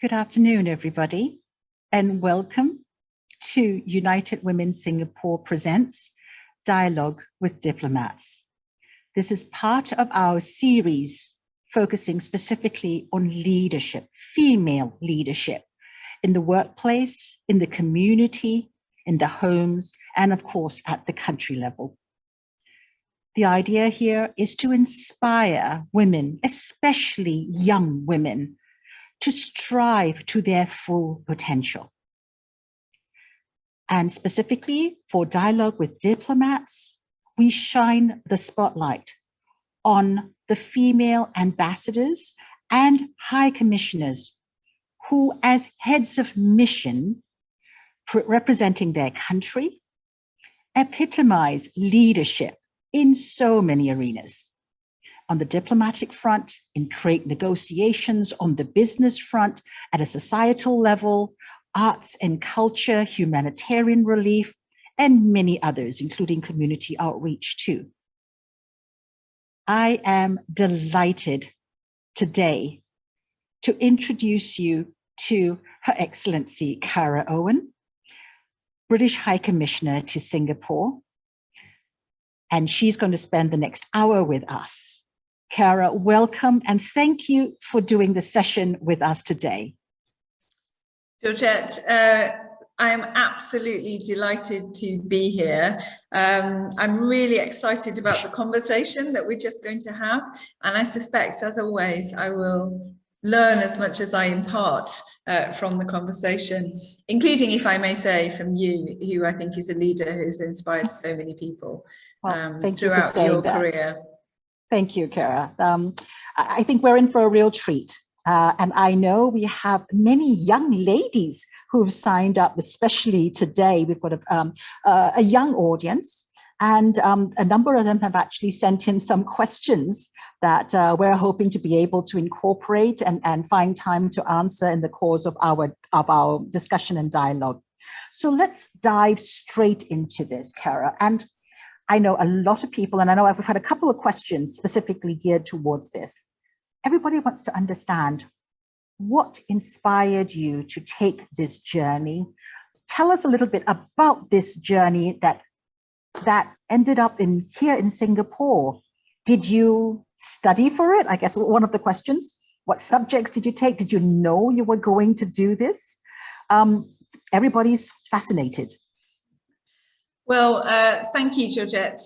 Good afternoon, everybody, and welcome to United Women Singapore Presents Dialogue with Diplomats. This is part of our series focusing specifically on leadership, female leadership in the workplace, in the community, in the homes, and of course at the country level. The idea here is to inspire women, especially young women, to strive to their full potential. And specifically for Dialogue with Diplomats, we shine the spotlight on the female ambassadors and high commissioners who, as heads of mission, representing their country, epitomize leadership in so many arenas. On the diplomatic front, in trade negotiations, on the business front, at a societal level, arts and culture, humanitarian relief, and many others, including community outreach too. I am delighted today to introduce you to Her Excellency Cara Owen, British High Commissioner to Singapore, and she's going to spend the next hour with us. Cara, welcome, and thank you for doing the session with us today. Georgette, I am absolutely delighted to be here. I'm really excited about the conversation that we're just going to have, and I suspect, as always, I will learn as much as I impart from the conversation, including, if I may say, from you, who I think is a leader who's inspired so many people throughout your career. Thank you, Cara. I think we're in for a real treat. And I know we have many young ladies who've signed up, especially today. We've got a young audience, and a number of them have actually sent in some questions that we're hoping to be able to incorporate and find time to answer in the course of our discussion and dialogue. So let's dive straight into this, Cara. And I know a lot of people, and I know I've had a couple of questions specifically geared towards this. Everybody wants to understand what inspired you to take this journey. Tell us a little bit about this journey that ended up here in Singapore. Did you study for it? I guess one of the questions. What subjects did you take? Did you know you were going to do this? Everybody's fascinated. Well, thank you, Georgette,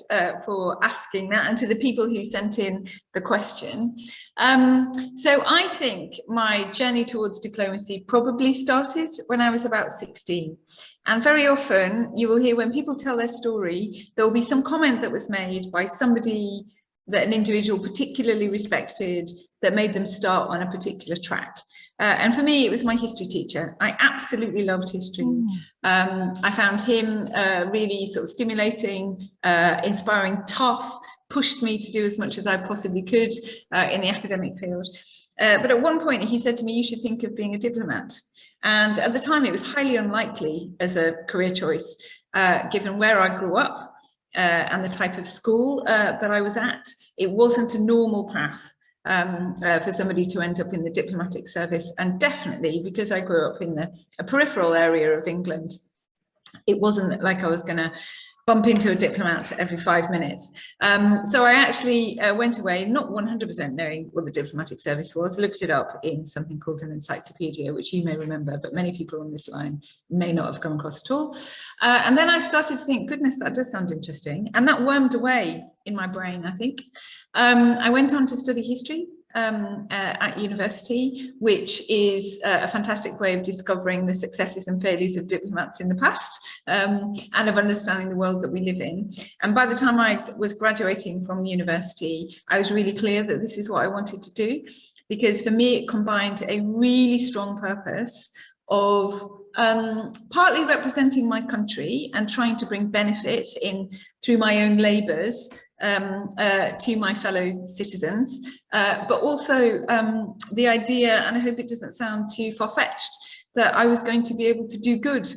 for asking that, and to the people who sent in the question. So I think my journey towards diplomacy probably started when I was about 16. And very often you will hear when people tell their story, there will be some comment that was made by somebody that an individual particularly respected that made them start on a particular track. And for me, it was my history teacher. I absolutely loved history. I found him really sort of stimulating, inspiring, tough, pushed me to do as much as I possibly could in the academic field. But at one point he said to me, you should think of being a diplomat. And at the time it was highly unlikely as a career choice, given where I grew up, and the type of school that I was at. It wasn't a normal path for somebody to end up in the diplomatic service, and definitely because I grew up in a peripheral area of England, it wasn't like I was going to bump into a diplomat every 5 minutes. So I actually went away, not 100% knowing what the diplomatic service was, looked it up in something called an encyclopedia, which you may remember, but many people on this line may not have come across at all. And then I started to think, goodness, that does sound interesting. And that wormed away in my brain, I think. I went on to study history at university, which is a fantastic way of discovering the successes and failures of diplomats in the past, and of understanding the world that we live in. And by the time I was graduating from university, I was really clear that this is what I wanted to do, because for me it combined a really strong purpose of partly representing my country and trying to bring benefit through my own labours to my fellow citizens, but also the idea, and I hope it doesn't sound too far-fetched, that I was going to be able to do good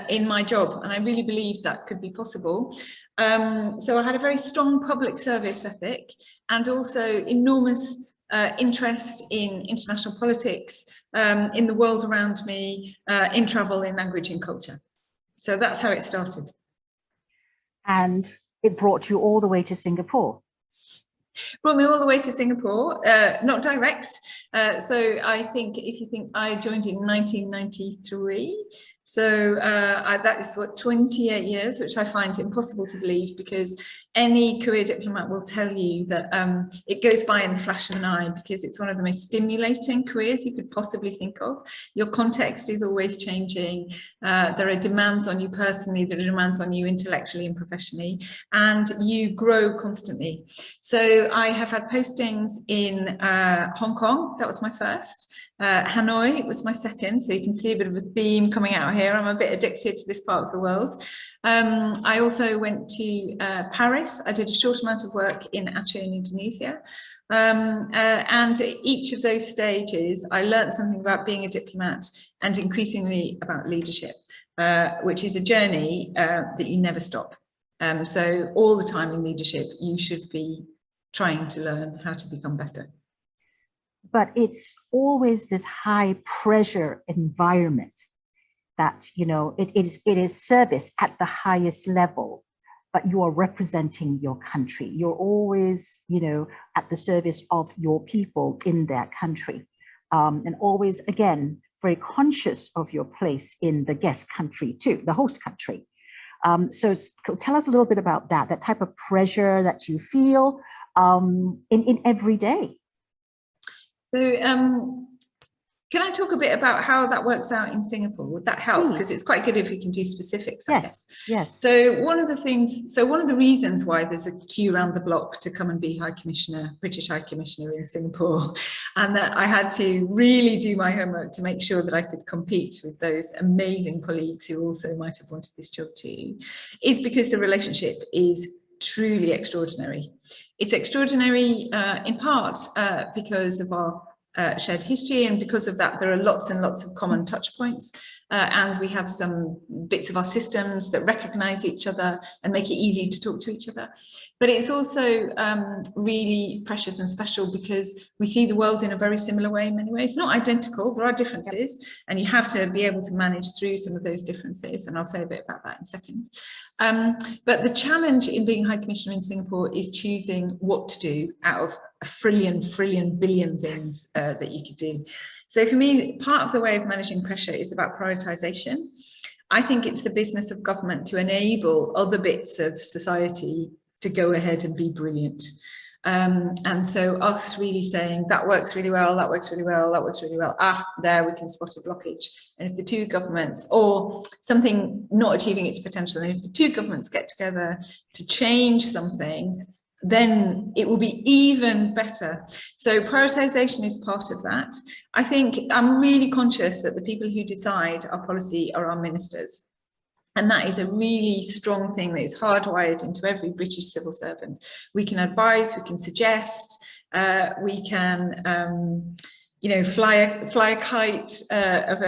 in my job, and I really believed that could be possible. So I had a very strong public service ethic and also enormous interest in international politics, in the world around me, in travel, in language and culture. So that's how it started. And it brought you all the way to Singapore. Brought me all the way to Singapore, not direct. So I think, if you think, I joined in 1993. So that is what, 28 years, which I find impossible to believe, because any career diplomat will tell you that it goes by in the flash of an eye, because it's one of the most stimulating careers you could possibly think of. Your context is always changing. There are demands on you personally, there are demands on you intellectually and professionally, and you grow constantly. So I have had postings in Hong Kong, that was my first. Hanoi was my second, so you can see a bit of a theme coming out here. I'm a bit addicted to this part of the world. I also went to Paris. I did a short amount of work in Aceh in Indonesia. And at each of those stages, I learned something about being a diplomat and increasingly about leadership, which is a journey that you never stop. So all the time in leadership, you should be trying to learn how to become better. But it's always this high pressure environment that, you know, it is service at the highest level, but you are representing your country. You're always, you know, at the service of your people in that country. And always, again, very conscious of your place in the guest country too, the host country. So tell us a little bit about that type of pressure that you feel in every day. So can I talk a bit about how that works out in Singapore? Would that help? Because it's quite good if we can do specifics, I guess. Yes. So one of the reasons why there's a queue around the block to come and be High Commissioner, British High Commissioner in Singapore, and that I had to really do my homework to make sure that I could compete with those amazing colleagues who also might have wanted this job too, is because the relationship is truly extraordinary. It's extraordinary in part because of our shared history, and because of that there are lots and lots of common touch points, and we have some bits of our systems that recognize each other and make it easy to talk to each other. But it's also really precious and special because we see the world in a very similar way in many ways. Not identical, there are differences, and you have to be able to manage through some of those differences, and I'll say a bit about that in a second. But the challenge in being High Commissioner in Singapore is choosing what to do out of a frillion billion things that you could do. So for me, part of the way of managing pressure is about prioritization. I think it's the business of government to enable other bits of society to go ahead and be brilliant. And so us really saying that works really well, that works really well, that works really well. There we can spot a blockage. And if the two governments, or something not achieving its potential, and if the two governments get together to change something, then it will be even better. So prioritization is part of that. I think I'm really conscious that the people who decide our policy are our ministers. And that is a really strong thing that is hardwired into every British civil servant. We can advise, we can suggest, we can, you know, fly a kite of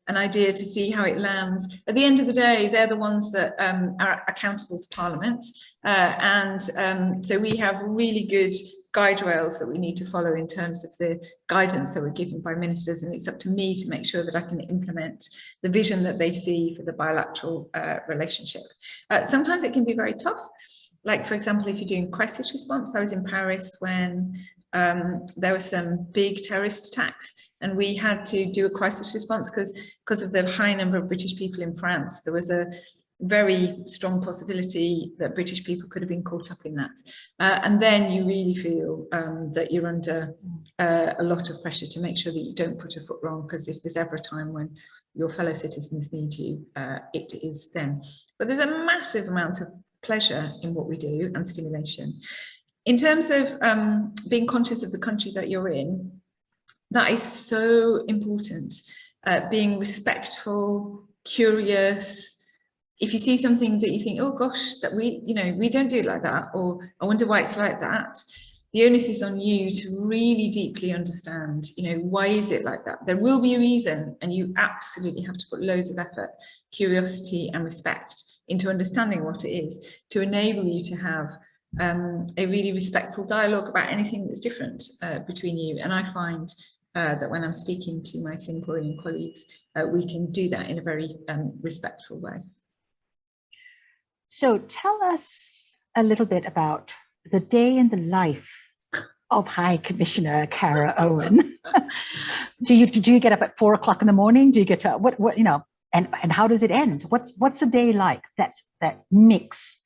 an idea to see how it lands. At the end of the day, they're the ones that are accountable to Parliament. So we have really good guide rails that we need to follow in terms of the guidance that we're given by ministers, and it's up to me to make sure that I can implement the vision that they see for the bilateral relationship. Sometimes it can be very tough. Like, for example, if you're doing crisis response, I was in Paris when there were some big terrorist attacks, and we had to do a crisis response because of the high number of British people in France. There was a very strong possibility that British people could have been caught up in that. And then you really feel that you're under a lot of pressure to make sure that you don't put a foot wrong, because if there's ever a time when your fellow citizens need you, it is them. But there's a massive amount of pleasure in what we do and stimulation. In terms of being conscious of the country that you're in, that is so important. Being respectful, curious. If you see something that you think, oh gosh, that we don't do it like that, or I wonder why it's like that, the onus is on you to really deeply understand, why is it like that? There will be a reason, and you absolutely have to put loads of effort, curiosity and respect into understanding what it is to enable you to have a really respectful dialogue about anything that's different between you. And I find that when I'm speaking to my Singaporean colleagues, we can do that in a very respectful way. So tell us a little bit about the day in the life of High Commissioner Cara Owen. do you get up at 4 o'clock in the morning? Do you get to what you know? And how does it end? What's a day like? That's that mix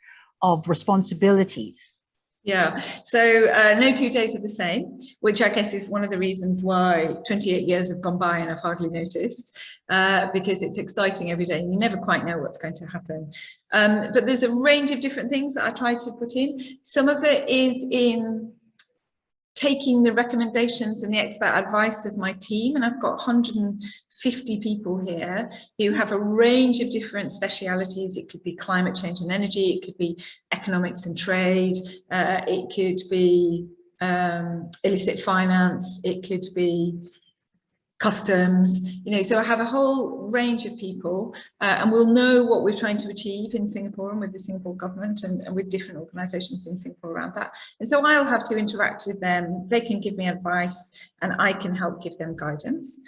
of responsibilities. Yeah, so no 2 days are the same, which I guess is one of the reasons why 28 years have gone by and I've hardly noticed, because it's exciting every day and you never quite know what's going to happen. But there's a range of different things that I try to put in. Some of it is in taking the recommendations and the expert advice of my team, and I've got 150 people here who have a range of different specialities. It could be climate change and energy, it could be economics and trade, it could be illicit finance, it could be customs, you know, so I have a whole range of people and we'll know what we're trying to achieve in Singapore and with the Singapore government and with different organisations in Singapore around that. And so I'll have to interact with them, they can give me advice and I can help give them guidance.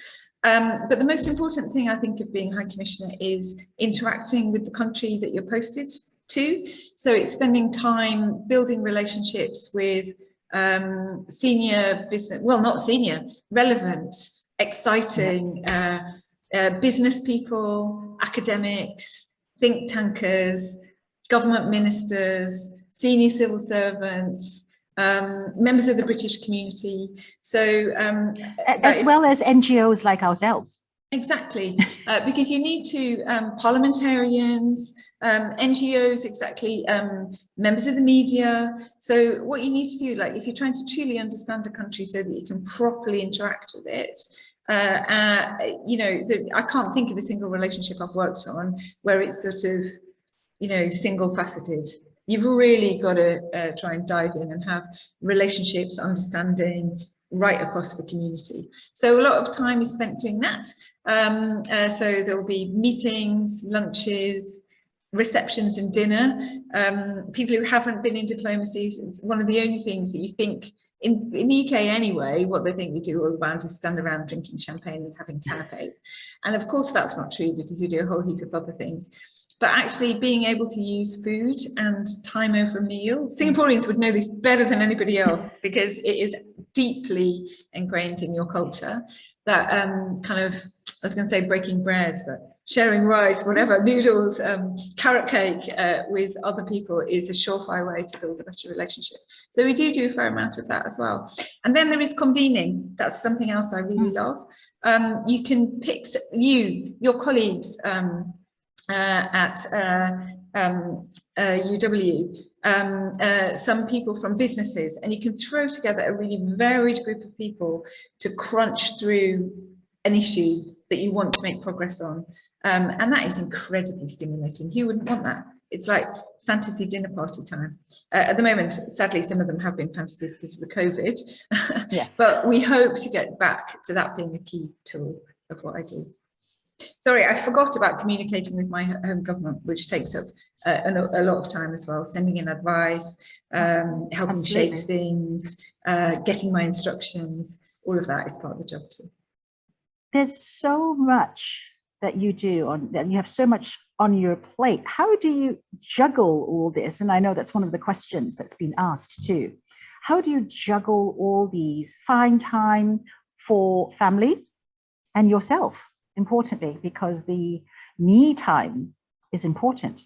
But the most important thing I think of being High Commissioner is interacting with the country that you're posted to. So it's spending time building relationships with senior business, well, not senior, relevant, exciting business people, academics, think tankers, government ministers, senior civil servants, members of the British community. So as well as NGOs like ourselves. Exactly, because you need to parliamentarians, NGOs, exactly, members of the media. So what you need to do, like if you're trying to truly understand a country so that you can properly interact with it, you know, I can't think of a single relationship I've worked on where it's sort of, you know, single faceted. You've really got to try and dive in and have relationships, understanding right across the community. So a lot of time is spent doing that. So there will be meetings, lunches, receptions and dinner. People who haven't been in diplomacy, it's one of the only things that you think, in the UK anyway, what they think we do all around is stand around drinking champagne and having canapes. And of course that's not true because we do a whole heap of other things. But actually being able to use food and time over a meal, Singaporeans would know this better than anybody else because it is deeply ingrained in your culture, that kind of, I was going to say breaking bread, but sharing rice, whatever, noodles, carrot cake with other people is a surefire way to build a better relationship. So we do a fair amount of that as well. And then there is convening. That's something else I really love. You can pick your colleagues at UW, some people from businesses, and you can throw together a really varied group of people to crunch through an issue that you want to make progress on. And that is incredibly stimulating. Who wouldn't want that? It's like fantasy dinner party time. At the moment, sadly, some of them have been fantasy because of the COVID. Yes. But we hope to get back to that being a key tool of what I do. Sorry, I forgot about communicating with my home government, which takes up a lot of time as well, sending in advice, helping shape things, getting my instructions, all of that is part of the job too. There's so much that you do, that you have so much on your plate. How do you juggle all this? And I know that's one of the questions that's been asked too. How do you juggle all these, find time for family and yourself? Importantly, because the me time is important.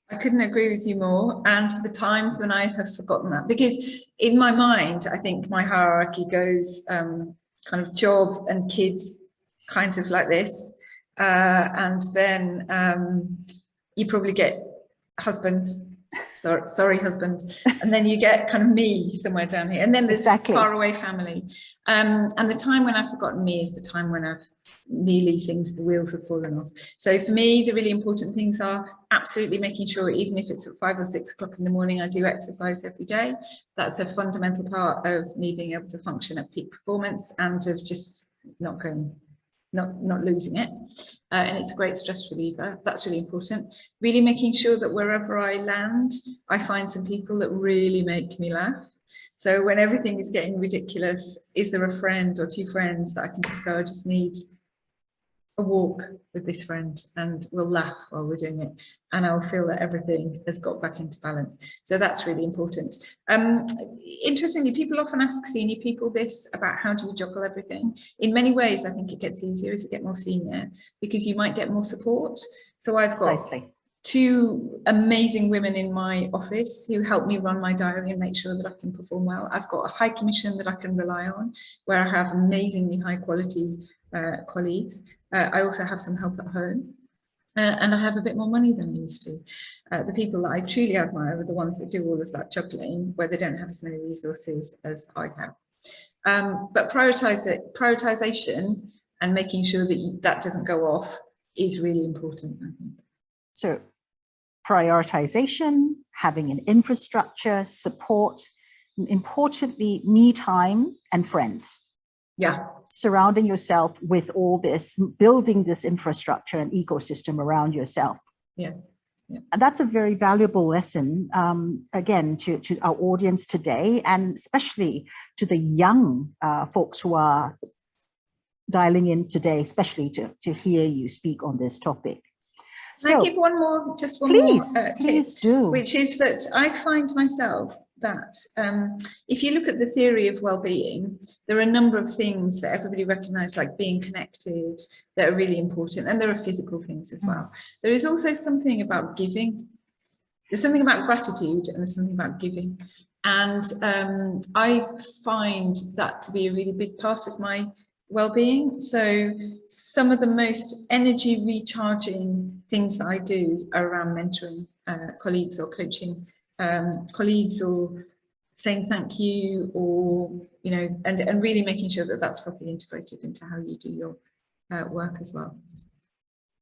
I couldn't agree with you more. And the times when I have forgotten that, because in my mind, I think my hierarchy goes kind of job and kids, kind of like this. And then you probably get husband, sorry husband, and then you get kind of me somewhere down here, and then there's far away family. And the time when I've forgotten me is the time when I've nearly the wheels have fallen off. So for me, the really important things are absolutely making sure, even if it's at 5 or 6 o'clock in the morning, I do exercise every day. That's a fundamental part of me being able to function at peak performance and of just not going not losing it. And it's a great stress reliever. That's really important. Really making sure that wherever I land, I find some people that really make me laugh. So when everything is getting ridiculous, is there a friend or two friends that I can just go, I just need a walk with this friend and we'll laugh while we're doing it, and I'll feel that everything has got back into balance. So that's really important. Interestingly, people often ask senior people this about how do you juggle everything. In many ways, I think it gets easier as you get more senior because you might get more support. So I've got two amazing women in my office who help me run my diary and make sure that I can perform well. I've got a high commission that I can rely on, where I have amazingly high quality colleagues. I also have some help at home, and I have a bit more money than I used to. The people that I truly admire are the ones that do all of that juggling, where they don't have as many resources as I have. But prioritization and making sure that that doesn't go off is really important, I think. So prioritization, having an infrastructure, support, and importantly, me time and friends. Yeah. Surrounding yourself with all this, building this infrastructure and ecosystem around yourself. Yeah. Yeah. And that's a very valuable lesson, again, to our audience today, and especially to the young folks who are dialing in today, especially to hear you speak on this topic. Can I give one more tip, please do. Which is that I find myself that if you look at the theory of well-being, there are a number of things that everybody recognises, like being connected, that are really important, and there are physical things as well. There is also something about giving. There's something about gratitude and there's something about giving, and I find that to be a really big part of my well-being. So some of the most energy recharging things that I do are around mentoring colleagues or coaching colleagues, or saying thank you, or and really making sure that that's properly integrated into how you do your work as well.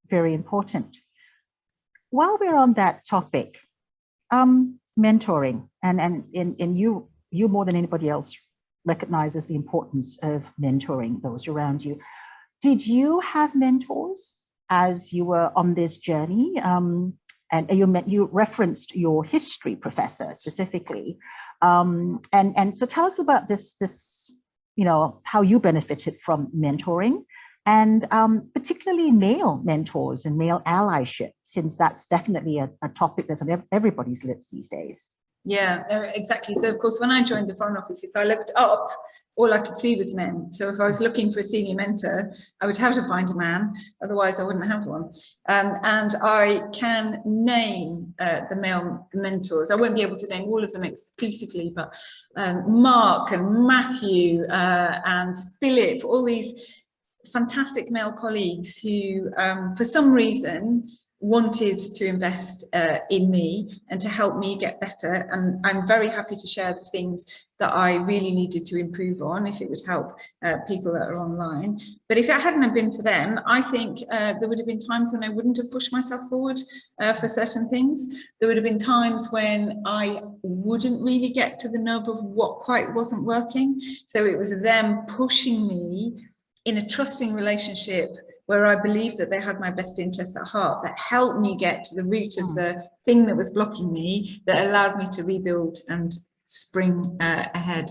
Very important. While we're on that topic, mentoring, and you more than anybody else recognizes the importance of mentoring those around you. Did you have mentors as you were on this journey? And you referenced your history professor specifically, and so tell us about this how you benefited from mentoring, and particularly male mentors and male allyship, since that's definitely a topic that's on everybody's lips these days. Yeah, exactly. So of course, when I joined the Foreign Office, if I looked up, all I could see was men. So if I was looking for a senior mentor, I would have to find a man, otherwise I wouldn't have one. And I can name the male mentors. I won't be able to name all of them exclusively, but Mark and Matthew and Philip, all these fantastic male colleagues who, for some reason, wanted to invest in me and to help me get better, and I'm very happy to share the things that I really needed to improve on if it would help people that are online. But if it hadn't have been for them, I think there would have been times when I wouldn't have pushed myself forward for certain things. There would have been times when I wouldn't really get to the nub of what quite wasn't working. So it was them pushing me in a trusting relationship where I believed that they had my best interests at heart, that helped me get to the root of the thing that was blocking me, that allowed me to rebuild and spring ahead.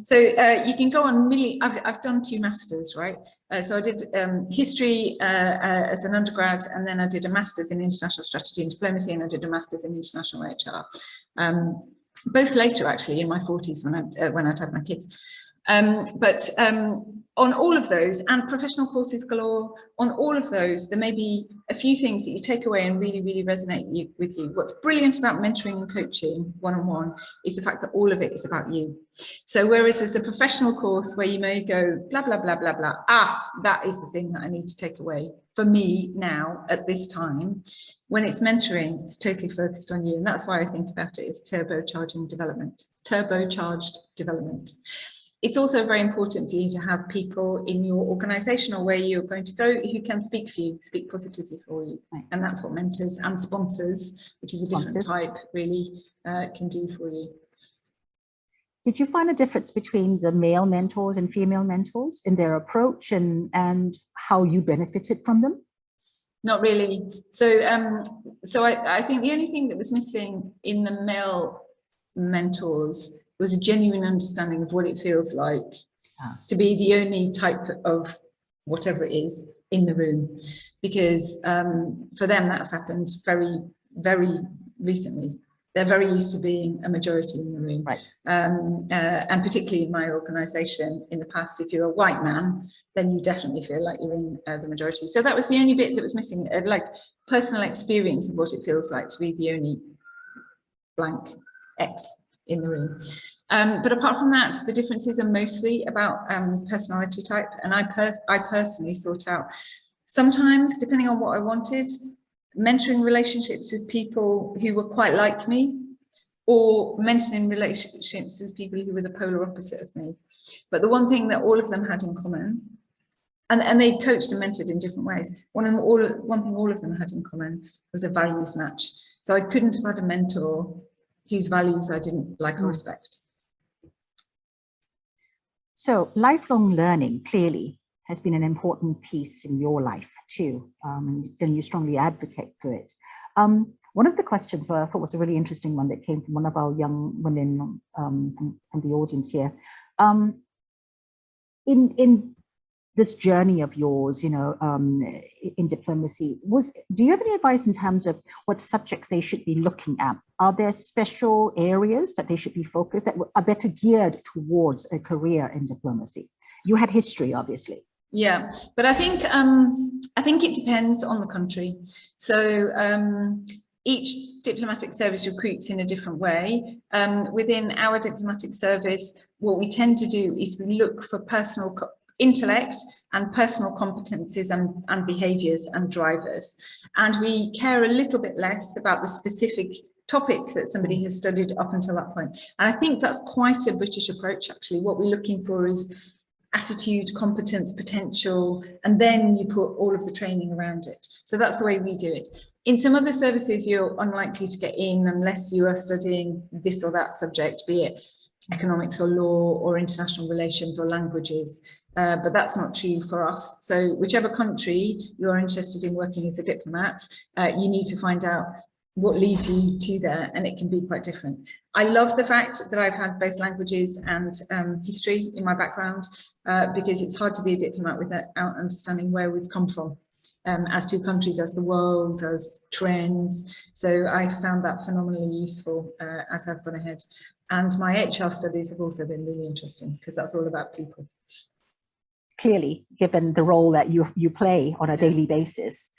So you can go on I've done 2 masters, right? So I did history as an undergrad, and then I did a master's in international strategy and diplomacy, and I did a master's in international HR. Both later, actually, in my 40s when I'd had my kids. But on all of those, and professional courses galore, on all of those, there may be a few things that you take away and really, really resonate with you. What's brilliant about mentoring and coaching one-on-one is the fact that all of it is about you. So whereas there's a professional course where you may go, blah, blah, blah, blah, blah, that is the thing that I need to take away for me now at this time. When it's mentoring, it's totally focused on you. And that's why I think about it as turbocharged development. It's also very important for you to have people in your organisation or where you're going to go who can speak for you, speak positively for you. And that's what mentors and sponsors, which is a different type, really can do for you. Did you find a difference between the male mentors and female mentors in their approach and how you benefited from them? Not really. So I think the only thing that was missing in the male mentors was a genuine understanding of what it feels like to be the only type of whatever it is in the room, because for them that's happened very, very recently. They're very used to being a majority in the room. Right. And particularly in my organisation, in the past, if you're a white man, then you definitely feel like you're in the majority. So that was the only bit that was missing, like personal experience of what it feels like to be the only blank X in the room. But apart from that, the differences are mostly about personality type. And I personally sought out, sometimes, depending on what I wanted, mentoring relationships with people who were quite like me, or mentoring relationships with people who were the polar opposite of me. But the one thing that all of them had in common, and they coached and mentored in different ways, one thing all of them had in common was a values match. So I couldn't have had a mentor whose values I didn't like or respect. So lifelong learning clearly has been an important piece in your life too, and you strongly advocate for it. One of the questions I thought was a really interesting one that came from one of our young women from the audience here. In this journey of yours, in diplomacy, do you have any advice in terms of what subjects they should be looking at? Are there special areas that they should be focused that are better geared towards a career in diplomacy? You had history, obviously. Yeah, but I think it depends on the country. So each diplomatic service recruits in a different way. Within our diplomatic service, what we tend to do is we look for personal intellect and personal competencies and behaviours and drivers. And we care a little bit less about the specific topic that somebody has studied up until that point. And I think that's quite a British approach, actually. What we're looking for is attitude, competence, potential, and then you put all of the training around it. So that's the way we do it. In some other services, you're unlikely to get in unless you are studying this or that subject, be it economics or law or international relations or languages. But that's not true for us. So whichever country you're interested in working as a diplomat, you need to find out what leads you to there, and it can be quite different. I love the fact that I've had both languages and history in my background, because it's hard to be a diplomat without understanding where we've come from, as two countries, as the world, as trends. So I found that phenomenally useful as I've gone ahead. And my HR studies have also been really interesting, because that's all about people. Clearly, given the role that you play on a daily basis.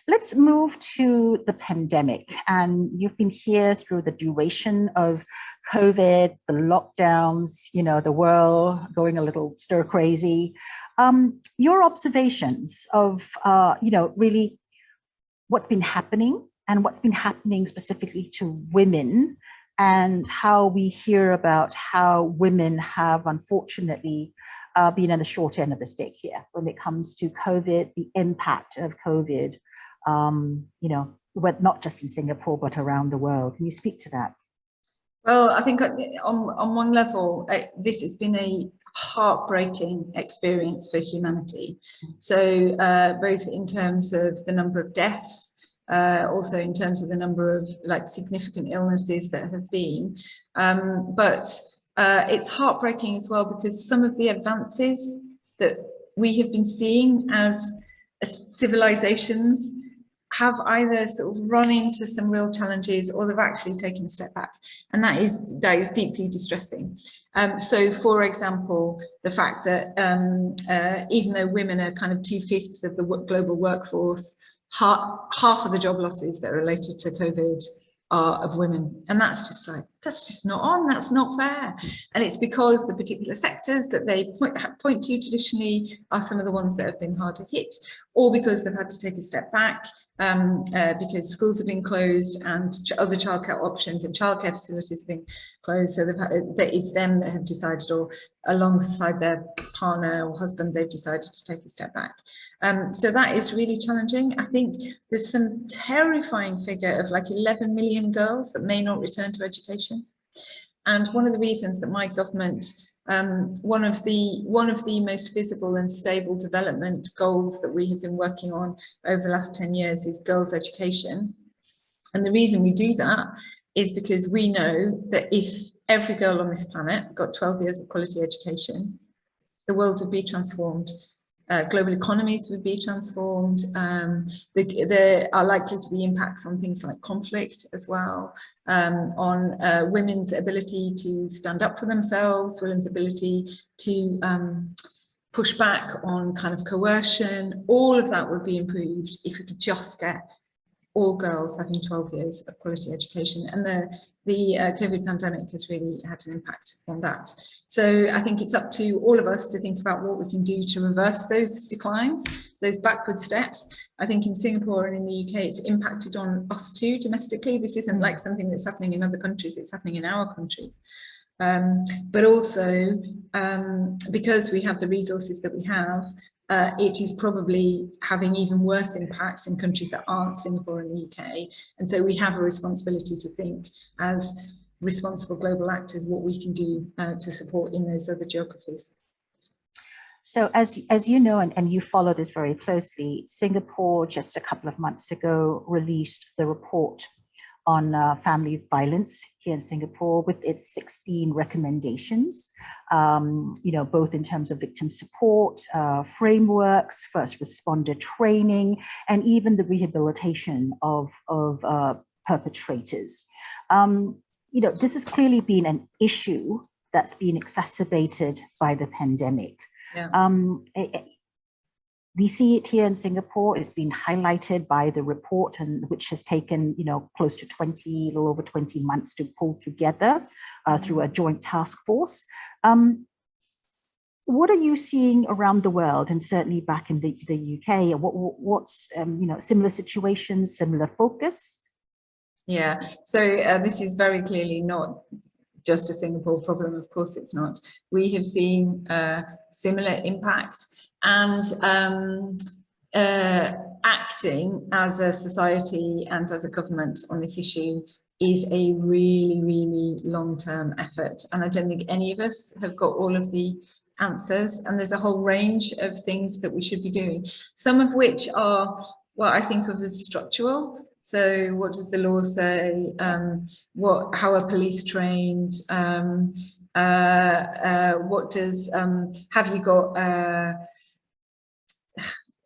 Let's move to the pandemic, and you've been here through the duration of COVID, the lockdowns, the world going a little stir crazy. Your observations of, really what's been happening and what's been happening specifically to women, and how we hear about how women have unfortunately been on the short end of the stick here when it comes to COVID, the impact of COVID, not just in Singapore, but around the world. Can you speak to that? Well, I think on one level, this has been a heartbreaking experience for humanity. So both in terms of the number of deaths, also in terms of the number of significant illnesses that have been, but it's heartbreaking as well because some of the advances that we have been seeing as civilizations have either sort of run into some real challenges or they've actually taken a step back, and that is deeply distressing. So, for example, the fact that even though women are kind of 2/5 of the global workforce, half of the job losses that are related to COVID are of women, and that's just not on. That's not fair, and it's because the particular sectors that they point to traditionally are some of the ones that have been harder hit, or because they've had to take a step back because schools have been closed and other childcare options and childcare facilities have been closed. So it's them that have decided, or alongside their partner or husband, they've decided to take a step back. So that is really challenging. I think there's some terrifying figure of 11 million girls that may not return to education. And one of the reasons that my government, one of the most visible and stable development goals that we have been working on over the last 10 years is girls' education. And the reason we do that is because we know that if every girl on this planet got 12 years of quality education, the world would be transformed. Global economies would be transformed. There are likely to be impacts on things like conflict as well, on women's ability to stand up for themselves, women's ability to push back on kind of coercion. All of that would be improved if we could just get all girls having 12 years of quality education. And the COVID pandemic has really had an impact on that. So I think it's up to all of us to think about what we can do to reverse those declines, those backward steps. I think in Singapore and in the UK, it's impacted on us too domestically. This isn't like something that's happening in other countries, it's happening in our countries. But also because we have the resources that we have, it is probably having even worse impacts in countries that aren't Singapore and the UK. And so we have a responsibility to think as responsible global actors what we can do to support in those other geographies. So as you know, and you follow this very closely, Singapore just a couple of months ago released the report on family violence here in Singapore with its 16 recommendations, both in terms of victim support, frameworks, first responder training, and even the rehabilitation of perpetrators. This has clearly been an issue that's been exacerbated by the pandemic. Yeah. We see it here in Singapore. It's been highlighted by the report, and which has taken, close to a little over 20 months to pull together through a joint task force. What are you seeing around the world, and certainly back in the UK? What's similar situations, similar focus? Yeah. So this is very clearly not just a Singapore problem. Of course, it's not. We have seen similar impact. And acting as a society and as a government on this issue is a really, really long-term effort. And I don't think any of us have got all of the answers. And there's a whole range of things that we should be doing, some of which are what I think of as structural. So what does the law say? How are police trained? What does, have you got,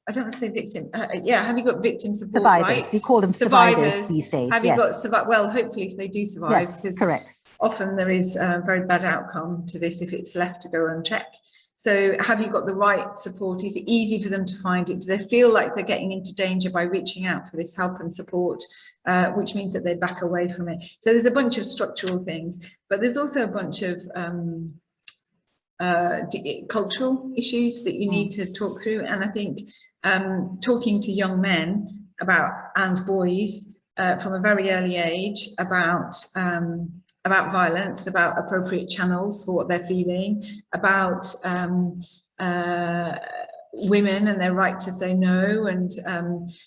I don't want to say victim. Have you got victim support survivors? Rights? You call them survivors these days. Have you got well? Hopefully, if they do survive, yes, because correct. Often there is a very bad outcome to this if it's left to go unchecked. So, have you got the right support? Is it easy for them to find it? Do they feel like they're getting into danger by reaching out for this help and support, which means that they back away from it? So, there's a bunch of structural things, but there's also a bunch of cultural issues that you need to talk through. And I think talking to young men and boys from a very early age about violence, about appropriate channels for what they're feeling, about women and their right to say no, and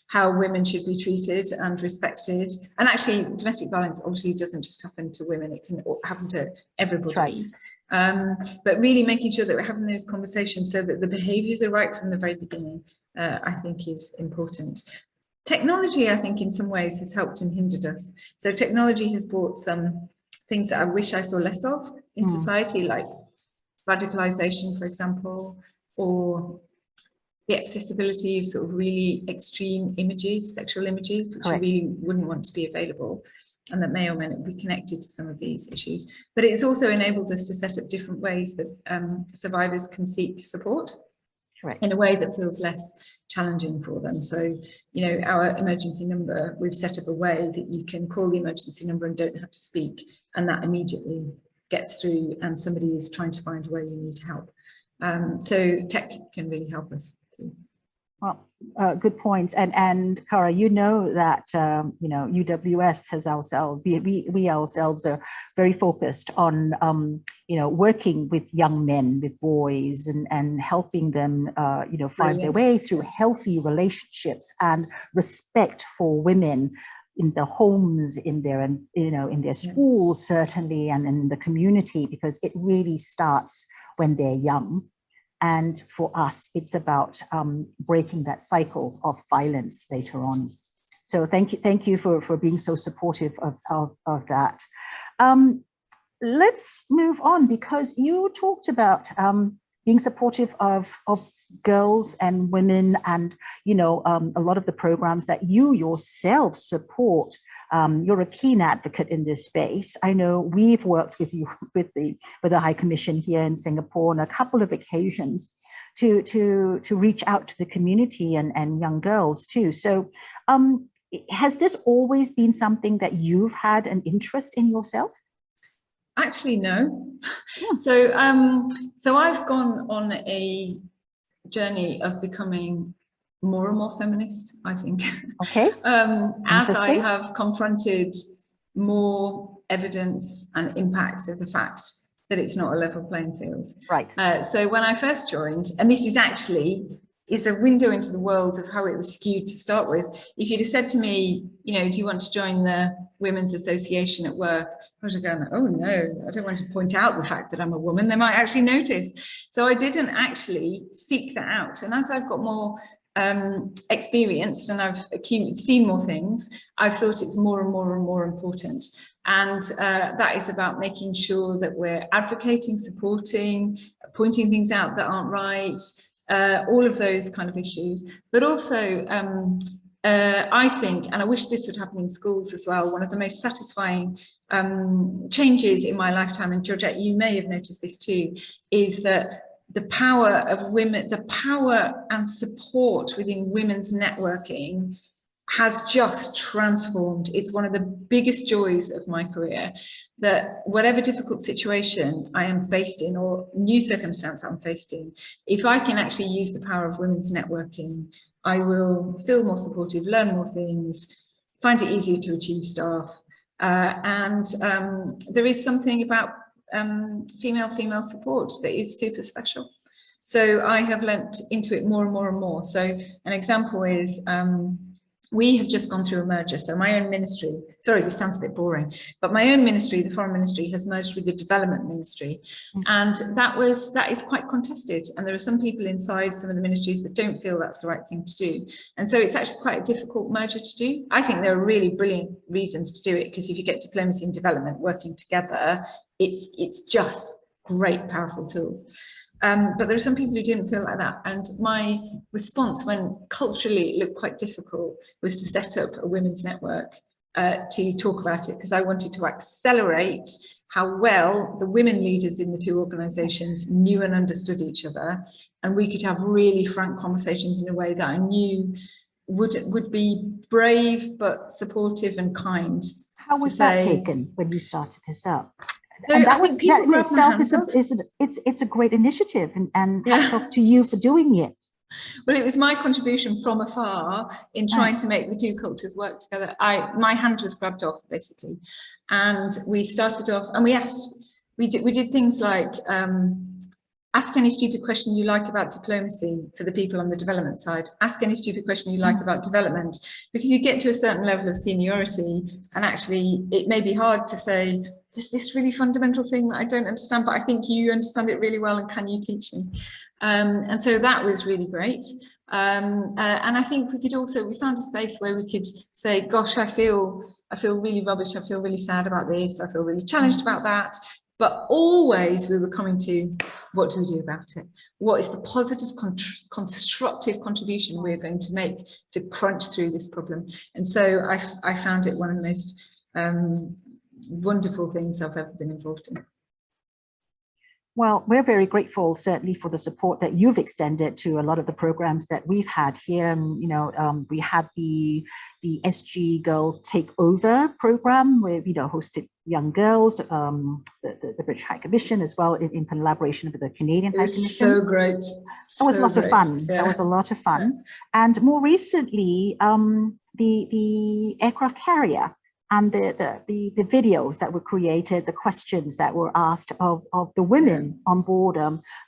how women should be treated and respected. And actually, domestic violence obviously doesn't just happen to women, it can happen to everybody. Right. But really making sure that we're having those conversations so that the behaviours are right from the very beginning, I think is important. Technology, I think, in some ways has helped and hindered us. So technology has brought some things that I wish I saw less of in society, like radicalisation, for example, or the accessibility of sort of really extreme images, sexual images, which you really wouldn't want to be available, and that may or may not be connected to some of these issues. But it's also enabled us to set up different ways that survivors can seek support in a way that feels less challenging for them. So, our emergency number, we've set up a way that you can call the emergency number and don't have to speak, and that immediately gets through and somebody is trying to find where you need help. So tech can really help us too. Well, good points. And Cara, that UWS has ourselves, we ourselves are very focused on working with young men, with boys, and helping them find their way through healthy relationships and respect for women in their homes, in their, in their schools, certainly, and in the community, because it really starts when they're young. And for us, it's about breaking that cycle of violence later on. So thank you for being so supportive of that. Let's move on, because you talked about being supportive of girls and women, and a lot of the programs that you yourself support. You're a keen advocate in this space. I know we've worked with you with the High Commission here in Singapore on a couple of occasions to reach out to the community and young girls too. So has this always been something that you've had an interest in yourself? Actually, no. So I've gone on a journey of becoming more and more feminist, I think. Okay. As I have confronted more evidence and impacts as a fact that it's not a level playing field. Right. So when I first joined, and this is a window into the world of how it was skewed to start with. If you'd have said to me, do you want to join the Women's Association at work? I would have gone, oh no, I don't want to point out the fact that I'm a woman. They might actually notice. So I didn't actually seek that out. And as I've got more experienced and I've seen more things, I've thought it's more and more and more important. And that is about making sure that we're advocating, supporting, pointing things out that aren't right, all of those kind of issues. But also, I think, and I wish this would happen in schools as well, one of the most satisfying changes in my lifetime, and Georgette, you may have noticed this too, is that the power of women, the power and support within women's networking has just transformed. It's one of the biggest joys of my career, that whatever difficult situation I am faced in or new circumstance I'm faced in, if I can actually use the power of women's networking, I will feel more supportive, learn more things, find it easier to achieve stuff. And there is something about female support that is super special. So I have learnt into it more and more and more. So an example is, we have just gone through a merger. So my own ministry, sorry, this sounds a bit boring, but my own ministry, the Foreign Ministry, has merged with the Development Ministry. And that is quite contested. And there are some people inside some of the ministries that don't feel that's the right thing to do. And so it's actually quite a difficult merger to do. I think there are really brilliant reasons to do it, because if you get diplomacy and development working together, it's just great, powerful tools. But there are some people who didn't feel like that. And my response, when culturally it looked quite difficult, was to set up a women's network to talk about it, because I wanted to accelerate how well the women leaders in the two organisations knew and understood each other. And we could have really frank conversations in a way that I knew would be brave, but supportive and kind. How was that taken when you started this up? So and that in itself is a great initiative, and hats off to you for doing it. Well, it was my contribution from afar in trying to make the two cultures work together. My hand was grabbed off, basically, and we started off, and we did things like ask any stupid question you like about diplomacy for the people on the development side. Ask any stupid question you like about development, because you get to a certain level of seniority, and actually it may be hard to say, there's this really fundamental thing that I don't understand, but I think you understand it really well, and can you teach me? And so that was really great. And I think we found a space where we could say, gosh, I feel really rubbish, I feel really sad about this, I feel really challenged about that. But always we were coming to, what do we do about it? What is the positive, constructive contribution we're going to make to crunch through this problem? And so I found it one of the most wonderful things I've ever been involved in. Well, we're very grateful, certainly, for the support that you've extended to a lot of the programs that we've had here. We had the SG Girls Take Over program, where hosted young girls, the British High Commission as well, in collaboration with the Canadian High Commission. So great. That was a lot of fun. Yeah. That was a lot of fun. Yeah. And more recently, the aircraft carrier. and the videos that were created, the questions that were asked of the women on board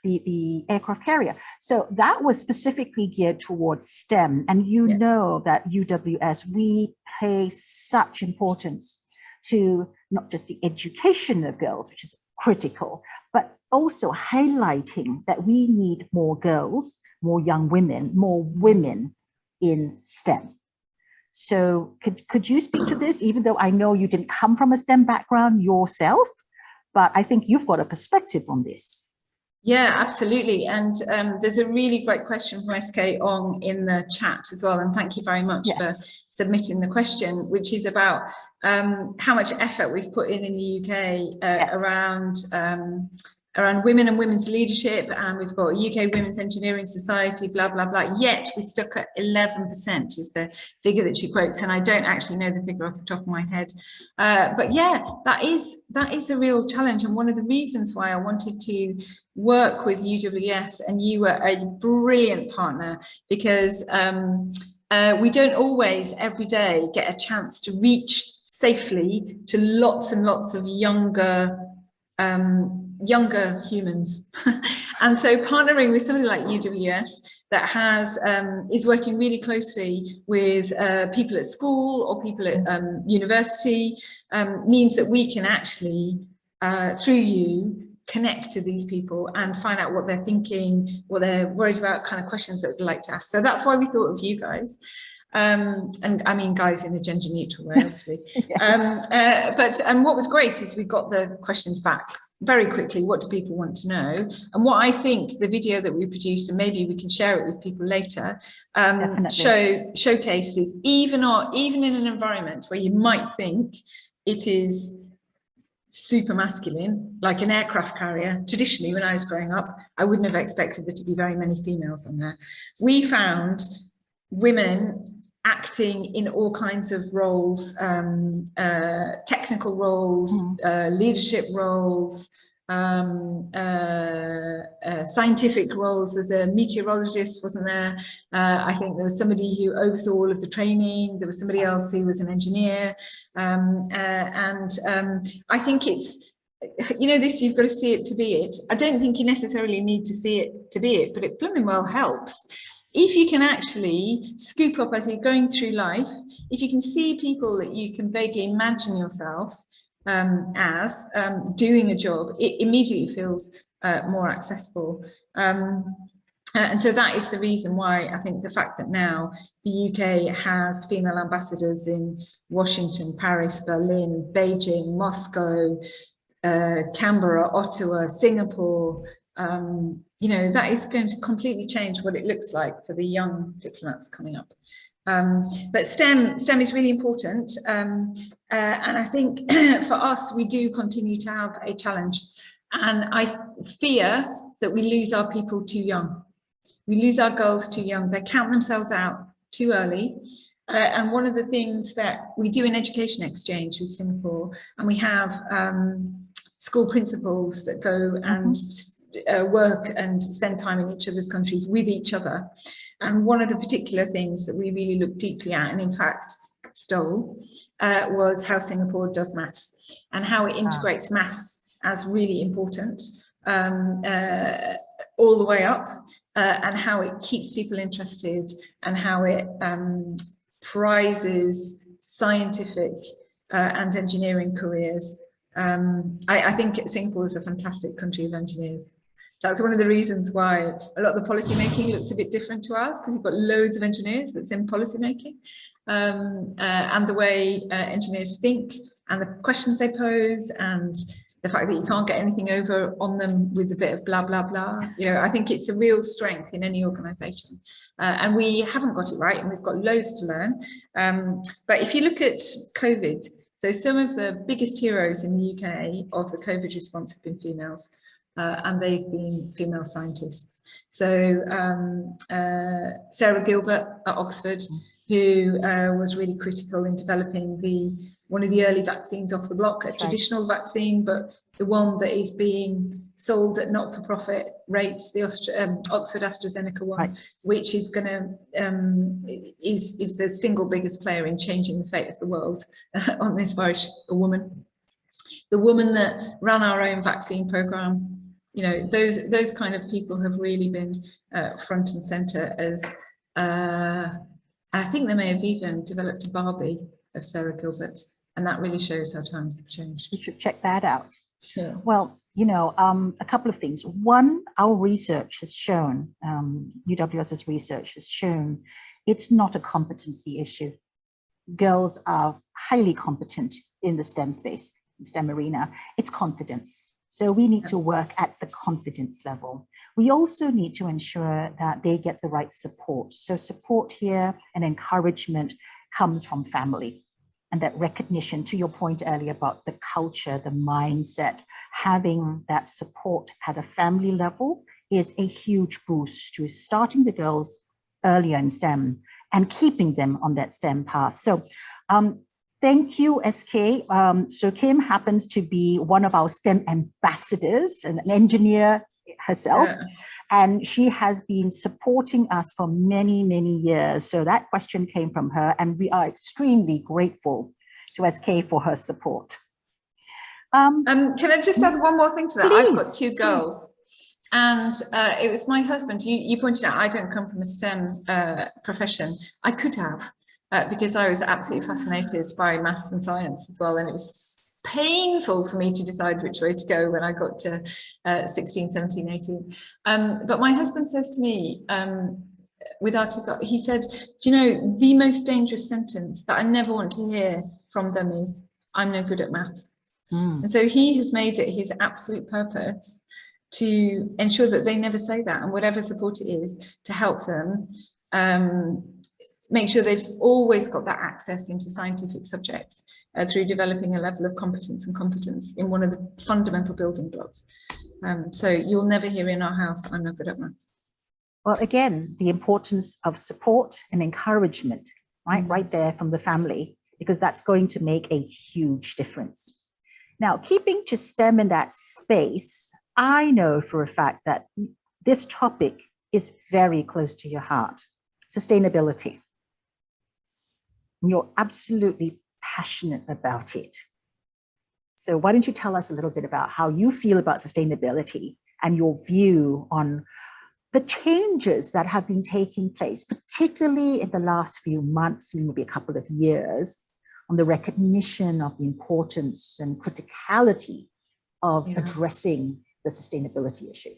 the aircraft carrier. So that was specifically geared towards STEM. And you know that UWS, we pay such importance to not just the education of girls, which is critical, but also highlighting that we need more girls, more young women, more women in STEM. So could you speak to this, even though I know you didn't come from a STEM background yourself, but I think you've got a perspective on this. Yeah, absolutely. And there's a really great question from SK Ong in the chat as well. And thank you very much for submitting the question, which is about how much effort we've put in the UK around women and women's leadership. And we've got UK Women's Engineering Society, blah, blah, blah. Yet we stuck at 11% is the figure that she quotes. And I don't actually know the figure off the top of my head. But yeah, that is a real challenge. And one of the reasons why I wanted to work with UWS, and you were a brilliant partner, because we don't always every day get a chance to reach safely to lots and lots of younger humans. And so partnering with somebody like UWS that has is working really closely with people at school or people at university means that we can actually through you connect to these people and find out what they're thinking, what they're worried about, kind of questions that they'd like to ask. So that's why we thought of you guys. And I mean guys in a gender neutral way, obviously. But what was great is we got the questions back very quickly. What do people want to know? And what I think the video that we produced, and maybe we can share it with people later, showcases even in an environment where you might think it is super masculine, like an aircraft carrier. Traditionally, when I was growing up, I wouldn't have expected there to be very many females on there. We found women acting in all kinds of roles, technical roles, leadership roles, scientific roles. There's a meteorologist, wasn't there? I think there was somebody who oversaw all of the training. There was somebody else who was an engineer. I think it's, you know, this, you've got to see it to be it. I don't think you necessarily need to see it to be it, but it blooming well helps. If you can actually scoop up as you're going through life, if you can see people that you can vaguely imagine yourself as doing a job, it immediately feels more accessible. And so that is the reason why I think the fact that now the UK has female ambassadors in Washington, Paris, Berlin, Beijing, Moscow, Canberra, Ottawa, Singapore, you know, that is going to completely change what it looks like for the young diplomats coming up. But STEM is really important. And I think for us, we do continue to have a challenge. And I fear that we lose our people too young. We lose our girls too young. They count themselves out too early. And one of the things that we do in education exchange with Singapore, and we have school principals that go and work and spend time in each other's countries with each other. And one of the particular things that we really looked deeply at, and in fact stole, was how Singapore does maths and how it integrates maths as really important all the way up, and how it keeps people interested and how it prizes scientific and engineering careers. I think Singapore is a fantastic country of engineers. That's one of the reasons why a lot of the policy making looks a bit different to ours, because you've got loads of engineers that's in policy making, and the way engineers think and the questions they pose, and the fact that you can't get anything over on them with a bit of blah, blah, blah. You know, I think it's a real strength in any organisation. And we haven't got it right, and we've got loads to learn. But if you look at COVID, so some of the biggest heroes in the UK of the COVID response have been females. And they've been female scientists. So Sarah Gilbert at Oxford, who was really critical in developing one of the early vaccines off the block, a traditional vaccine, but the one that is being sold at not-for-profit rates, the Oxford AstraZeneca one, right, which is going to is the single biggest player in changing the fate of the world on this virus, a woman. The woman that ran our own vaccine program, you know, those kind of people have really been front and center as, I think they may have even developed a Barbie of Sarah Gilbert, and that really shows how times have changed. You should check that out. Yeah. Well, you know, a couple of things. One, our research has shown, UWS's research has shown, it's not a competency issue. Girls are highly competent in the STEM space, STEM arena. It's confidence. So we need to work at the confidence level. We also need to ensure that they get the right support. So support here and encouragement comes from family, and that recognition, to your point earlier about the culture, the mindset, having that support at a family level is a huge boost to starting the girls earlier in STEM and keeping them on that STEM path. So thank you, SK. So Kim happens to be one of our STEM ambassadors, an engineer herself, and she has been supporting us for many, many years. So that question came from her, and we are extremely grateful to SK for her support. Can I just add one more thing to that? Please, I've got two girls. Please. And it was my husband. You pointed out I don't come from a STEM profession. I could have. Because I was absolutely fascinated by maths and science as well, and it was painful for me to decide which way to go when I got to 16, 17, 18. But my husband says to me, he said, do you know, the most dangerous sentence that I never want to hear from them is, I'm no good at maths. And so he has made it his absolute purpose to ensure that they never say that, and whatever support it is, to help them make sure they've always got that access into scientific subjects through developing a level of competence and competence in one of the fundamental building blocks. So you'll never hear in our house, I'm not good at maths. Well, again, the importance of support and encouragement, right? Right there from the family, because that's going to make a huge difference. Now, keeping to STEM in that space, I know for a fact that this topic is very close to your heart, sustainability. You're absolutely passionate about it. So why don't you tell us a little bit about how you feel about sustainability and your view on the changes that have been taking place, particularly in the last few months, maybe a couple of years, on the recognition of the importance and criticality of addressing the sustainability issue.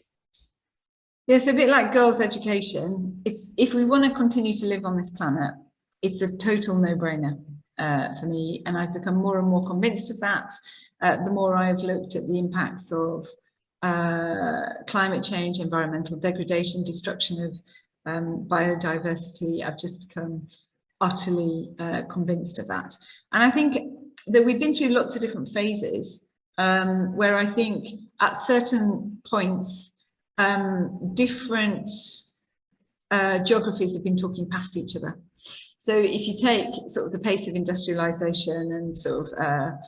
Yes, a bit like girls' education. It's, if we want to continue to live on this planet, it's a total no-brainer for me, and I've become more and more convinced of that the more I've looked at the impacts of climate change, environmental degradation, destruction of biodiversity. I've just become utterly convinced of that. And I think that we've been through lots of different phases where I think at certain points different geographies have been talking past each other. So if you take sort of the pace of industrialization, and sort of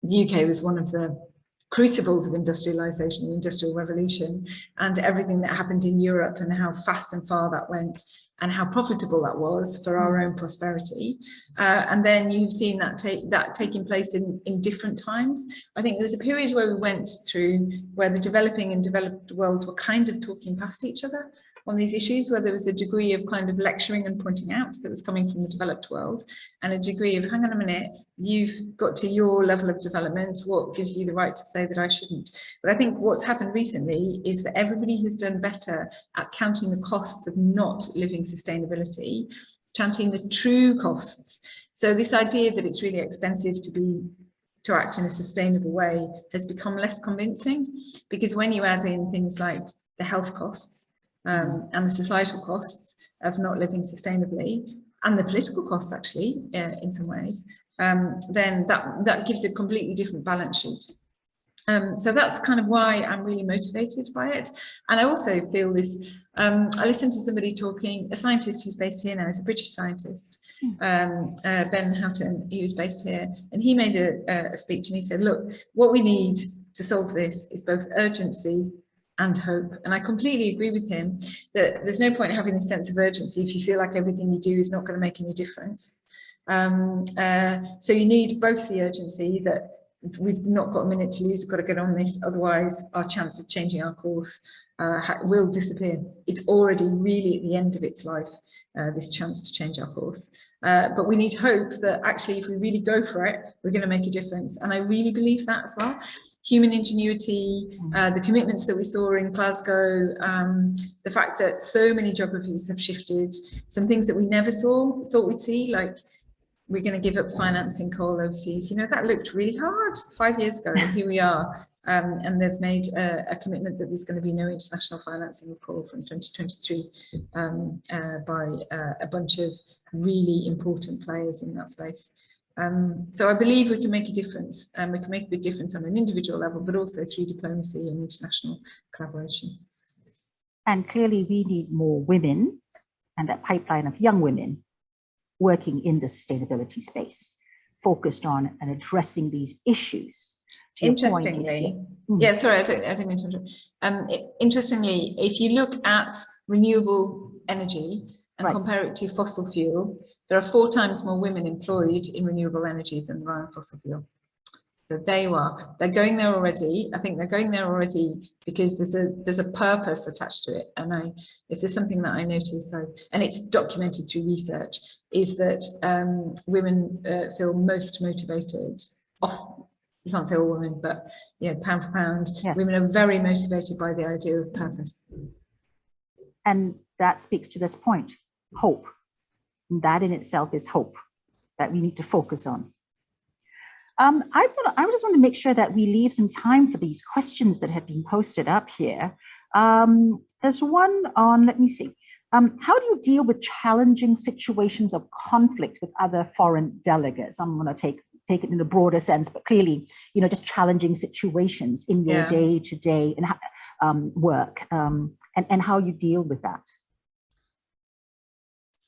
the UK was one of the crucibles of industrialization, the Industrial Revolution, and everything that happened in Europe and how fast and far that went and how profitable that was for our own prosperity. And then you've seen that taking place in different times. I think there was a period where we went through where the developing and developed world were kind of talking past each other on these issues, where there was a degree of kind of lecturing and pointing out that was coming from the developed world, and a degree of, hang on a minute, you've got to your level of development, what gives you the right to say that I shouldn't? But I think what's happened recently is that everybody has done better at counting the costs of not living sustainability, counting the true costs. So this idea that it's really expensive to act in a sustainable way has become less convincing, because when you add in things like the health costs, and the societal costs of not living sustainably, and the political costs actually in some ways, then that gives a completely different balance sheet. So that's kind of why I'm really motivated by it. And I also feel this, I listened to somebody talking, a scientist who's based here now, is a British scientist, Ben Houghton, he was based here, and he made a speech, and he said, look, what we need to solve this is both urgency and hope. And I completely agree with him that there's no point having a sense of urgency if you feel like everything you do is not going to make any difference. So you need both the urgency that we've not got a minute to lose, we've got to get on this, otherwise our chance of changing our course will disappear. It's already really at the end of its life, this chance to change our course. But we need hope that actually if we really go for it, we're going to make a difference. And I really believe that as well. Human ingenuity, the commitments that we saw in Glasgow, the fact that so many geographies have shifted, some things that we never thought we'd see, like we're going to give up financing coal overseas. You know, that looked really hard 5 years ago, and here we are. And they've made a commitment that there's going to be no international financing of coal from 2023 by a bunch of really important players in that space. So I believe we can make a difference, and we can make a big difference on an individual level, but also through diplomacy and international collaboration. And clearly we need more women and that pipeline of young women working in the sustainability space, focused on and addressing these issues. Interestingly, yeah, sorry, I didn't mean to interrupt. Interestingly, if you look at renewable energy and compare it to fossil fuel, there are 4 times more women employed in renewable energy than there are in fossil fuel. So they're going there already. I think they're going there already because there's a purpose attached to it. And if there's something that I notice, and it's documented through research, is that women feel most motivated. You can't say all women, but you know, pound for pound, yes, women are very motivated by the idea of purpose. And that speaks to this point, hope. And that in itself is hope that we need to focus on. I just want to make sure that we leave some time for these questions that have been posted up here. There's one on, let me see. How do you deal with challenging situations of conflict with other foreign delegates? I'm going to take it in a broader sense, but clearly, you know, just challenging situations in your day-to-day work, and how you deal with that.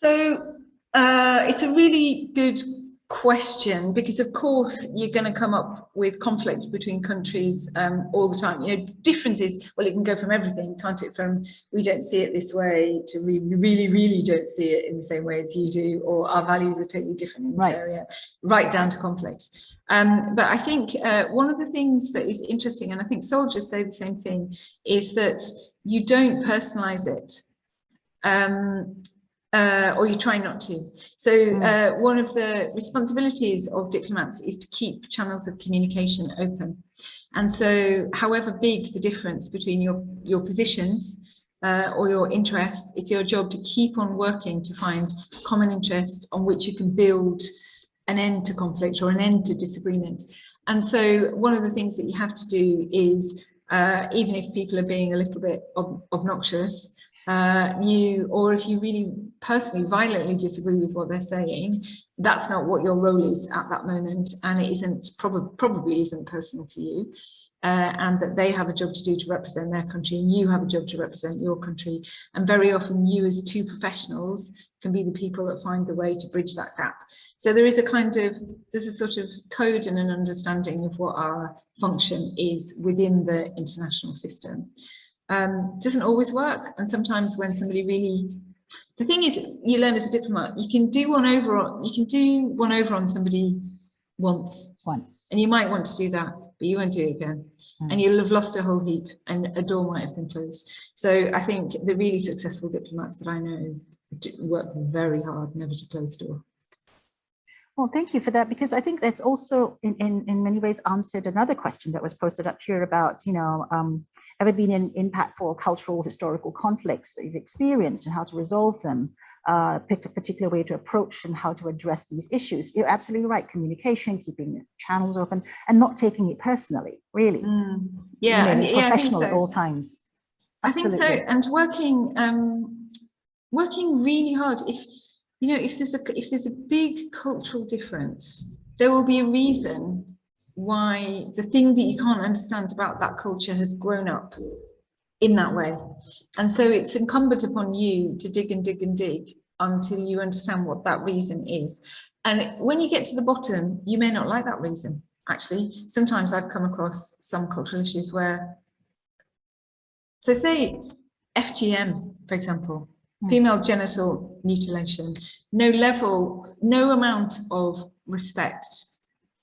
So it's a really good question, because of course you're going to come up with conflict between countries all the time. You know, differences, well, it can go from everything, can't it, from we don't see it this way to we really don't see it in the same way as you do, or our values are totally different in this area, right down to conflict. But I think one of the things that is interesting, and I think soldiers say the same thing, is that you don't personalize it. Or you try not to. So one of the responsibilities of diplomats is to keep channels of communication open. And so however big the difference between your positions or your interests, it's your job to keep on working to find common interest on which you can build an end to conflict or an end to disagreement. And so one of the things that you have to do is, even if people are being a little bit obnoxious, or if you really personally violently disagree with what they're saying, that's not what your role is at that moment, and it isn't probably isn't personal to you, and that they have a job to do to represent their country, and you have a job to represent your country, and very often you as two professionals can be the people that find the way to bridge that gap. So there's a sort of code and an understanding of what our function is within the international system. Doesn't always work, and sometimes when somebody really, the thing is, you learn as a diplomat, you can do one over on somebody once, and you might want to do that, but you won't do it again, and you'll have lost a whole heap, and a door might have been closed. So I think the really successful diplomats that I know work very hard never to close the door. Well, thank you for that, because I think that's also in many ways answered another question that was posted up here about, you know, ever been in impactful cultural historical conflicts that you've experienced and how to resolve them, pick a particular way to approach and how to address these issues. You're absolutely right. Communication, keeping channels open, and not taking it personally, really. Remaining professional at all times. Absolutely. I think so, and working really hard. If there's a big cultural difference, there will be a reason why the thing that you can't understand about that culture has grown up in that way. And so it's incumbent upon you to dig and dig and dig until you understand what that reason is. And when you get to the bottom, you may not like that reason. actually. Sometimes I've come across some cultural issues where, so say FGM, for example, female genital mutilation, no amount of respect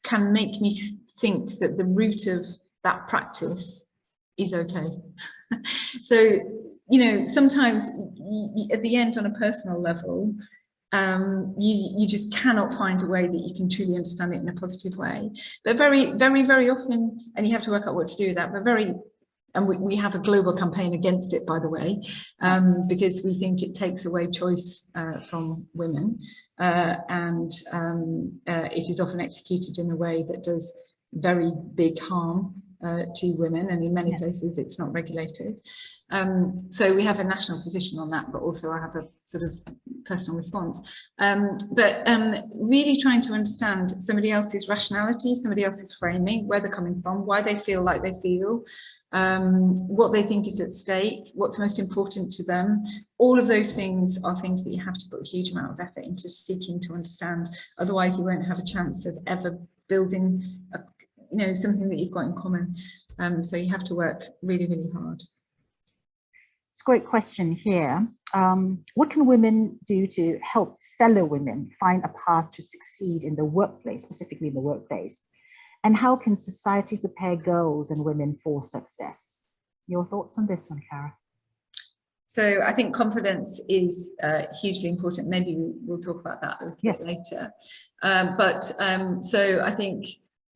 can make me think that the root of that practice is okay. So, you know, sometimes at the end, on a personal level, you just cannot find a way that you can truly understand it in a positive way. But very, very, very often, and you have to work out what to do with that, but and we have a global campaign against it, by the way, because we think it takes away choice from women, and it is often executed in a way that does very big harm to women, and in many places it's not regulated. So we have a national position on that, but also I have a sort of personal response. But really trying to understand somebody else's rationality, somebody else's framing, where they're coming from, why they feel like they feel, what they think is at stake, what's most important to them. All of those things are things that you have to put a huge amount of effort into seeking to understand. Otherwise you won't have a chance of ever building something that you've got in common. So you have to work really, really hard. It's a great question here. What can women do to help fellow women find a path to succeed in the workplace, specifically in the workplace? And how can society prepare girls and women for success? Your thoughts on this one, Cara? So I think confidence is hugely important. Maybe we'll talk about that a little bit later. So I think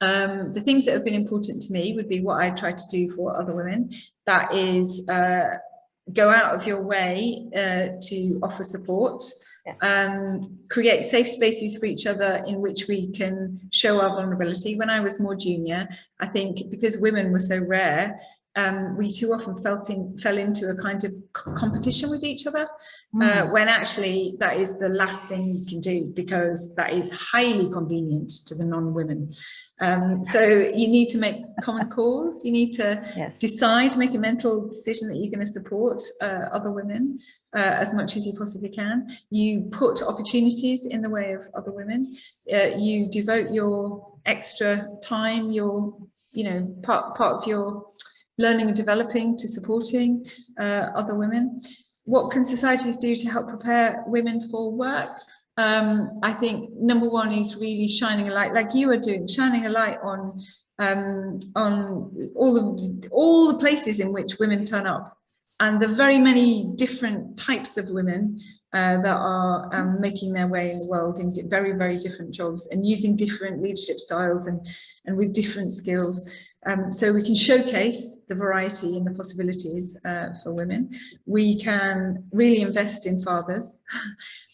the things that have been important to me would be what I try to do for other women. That is go out of your way to offer support, create safe spaces for each other in which we can show our vulnerability. When I was more junior, I think because women were so rare, we too often fell into a kind of competition with each other, when actually that is the last thing you can do, because that is highly convenient to the non-women. So you need to make common cause. You need to decide, make a mental decision that you're going to support other women as much as you possibly can. You put opportunities in the way of other women. You devote your extra time, your part of your learning and developing to supporting other women. What can societies do to help prepare women for work? I think number one is really shining a light, like you are doing, shining a light on all the places in which women turn up, and the very many different types of women that are making their way in the world in very, very different jobs, and using different leadership styles and with different skills. So we can showcase the variety and the possibilities for women. We can really invest in fathers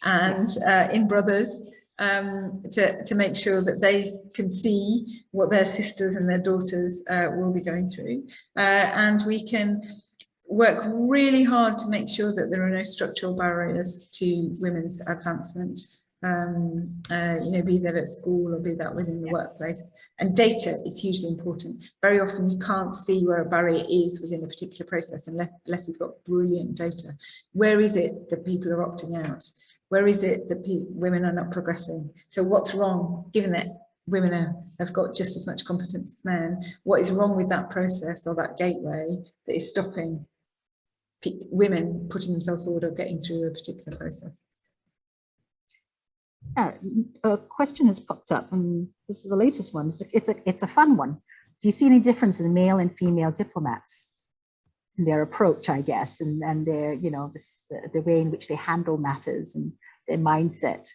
and in brothers to make sure that they can see what their sisters and their daughters will be going through. And we can work really hard to make sure that there are no structural barriers to women's advancement. Be that at school or be that within the workplace. And data is hugely important. Very often you can't see where a barrier is within a particular process unless you've got brilliant data. Where is it that people are opting out? Where is it that women are not progressing? So what's wrong, given that women have got just as much competence as men? What is wrong with that process or that gateway that is stopping women putting themselves forward or getting through a particular process? A question has popped up, and this is the latest one. It's a fun one. Do you see any difference in male and female diplomats in their approach, I guess, and their, the way in which they handle matters and their mindset?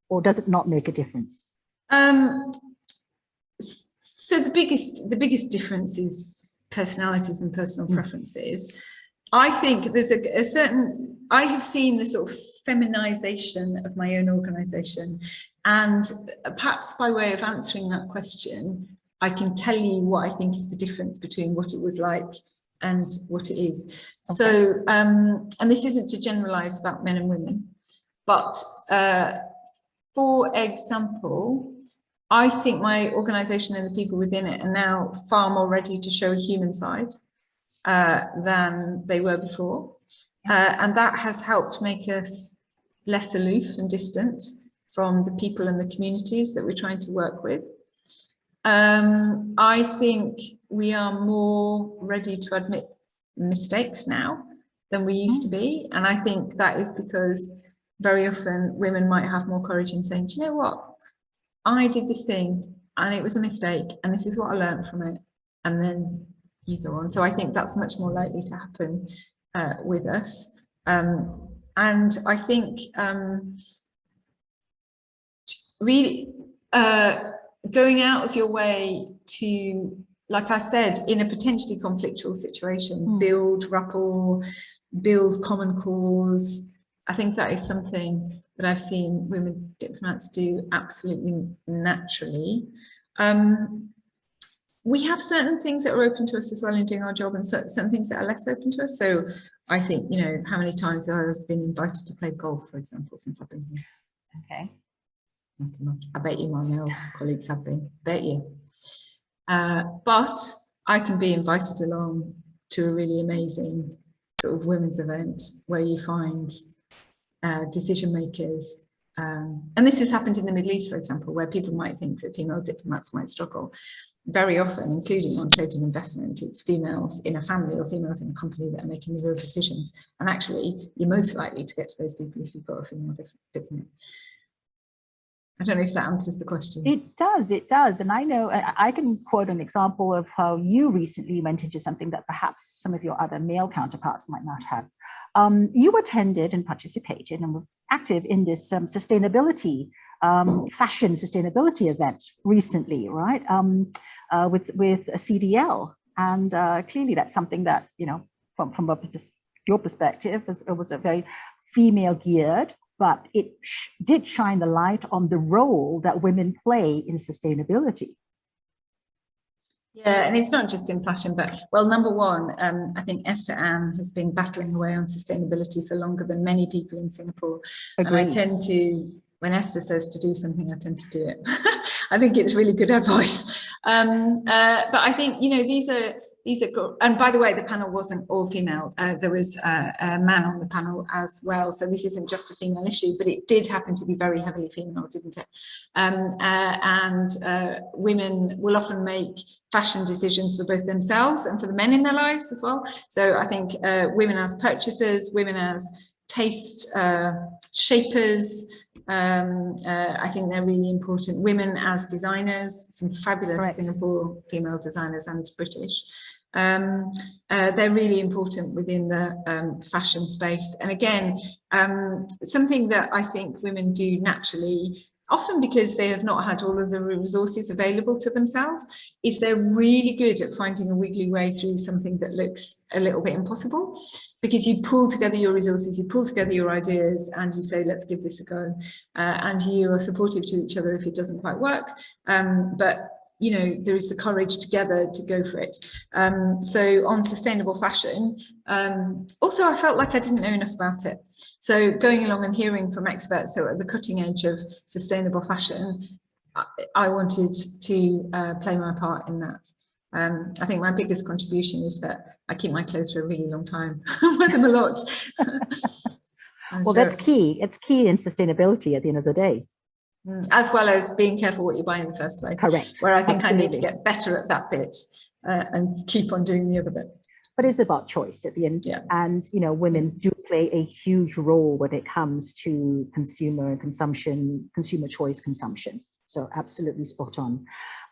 Or does it not make a difference? So the biggest difference is personalities and personal preferences. I think there's a certain, I have seen the sort of feminization of my own organisation, and perhaps by way of answering that question, I can tell you what I think is the difference between what it was like and what it is. Okay. So, and this isn't to generalise about men and women, but for example, I think my organisation and the people within it are now far more ready to show a human side than they were before. And that has helped make us less aloof and distant from the people and the communities that we're trying to work with. I think we are more ready to admit mistakes now than we used to be. And I think that is because very often women might have more courage in saying, do you know what? I did this thing and it was a mistake and this is what I learned from it. And then you go on. So I think that's much more likely to happen with us. And I think really going out of your way to, like I said, in a potentially conflictual situation, build rapport, build common cause. I think that is something that I've seen women diplomats do absolutely naturally. We have certain things that are open to us as well in doing our job, and certain things that are less open to us. So I think, you know, how many times I've been invited to play golf, for example, since I've been here. Okay. Not so much. I bet you my male colleagues have been. Bet you. But I can be invited along to a really amazing sort of women's event where you find decision makers. And this has happened in the Middle East, for example, where people might think that female diplomats might struggle. Very often, including on trade and investment, it's females in a family or females in a company that are making the real decisions. And actually, you're most likely to get to those people if you've got a female diplomat. I don't know if that answers the question. It does. And I know, I can quote an example of how you recently went into something that perhaps some of your other male counterparts might not have. You attended and participated and were active in this sustainability, fashion sustainability event recently, right? With a CDL. And clearly that's something that, you know, from your perspective, it was a very female geared, but it did shine the light on the role that women play in sustainability. Yeah, and it's not just in fashion, but, well, number one, I think Esther Ann has been battling away on sustainability for longer than many people in Singapore. Agreed. And I tend to, when Esther says to do something, I tend to do it. I think it's really good advice. But I think, you know, these are, and by the way, the panel wasn't all female. There was a man on the panel as well. So this isn't just a female issue, but it did happen to be very heavily female, didn't it? And women will often make fashion decisions for both themselves and for the men in their lives as well. So I think women as purchasers, women as taste shapers, I think they're really important. Women as designers, some fabulous Correct. Singapore female designers and British. They're really important within the fashion space. And again, something that I think women do naturally, often because they have not had all of the resources available to themselves, is they're really good at finding a wiggly way through something that looks a little bit impossible, because you pull together your resources, you pull together your ideas, and you say, let's give this a go. And you are supportive to each other if it doesn't quite work. But you know, there is the courage together to go for it. So on sustainable fashion, also I felt like I didn't know enough about it. So going along and hearing from experts who are at the cutting edge of sustainable fashion, I wanted to play my part in that. I think my biggest contribution is that I keep my clothes for a really long time. I wear them a lot. Well, that's key. It's key in sustainability at the end of the day. As well as being careful what you buy in the first place. Correct. Where I think Absolutely. I need to get better at that bit and keep on doing the other bit. But it's about choice at the end. Yeah. And, you know, women do play a huge role when it comes to consumer consumption, consumer choice consumption. So absolutely spot on.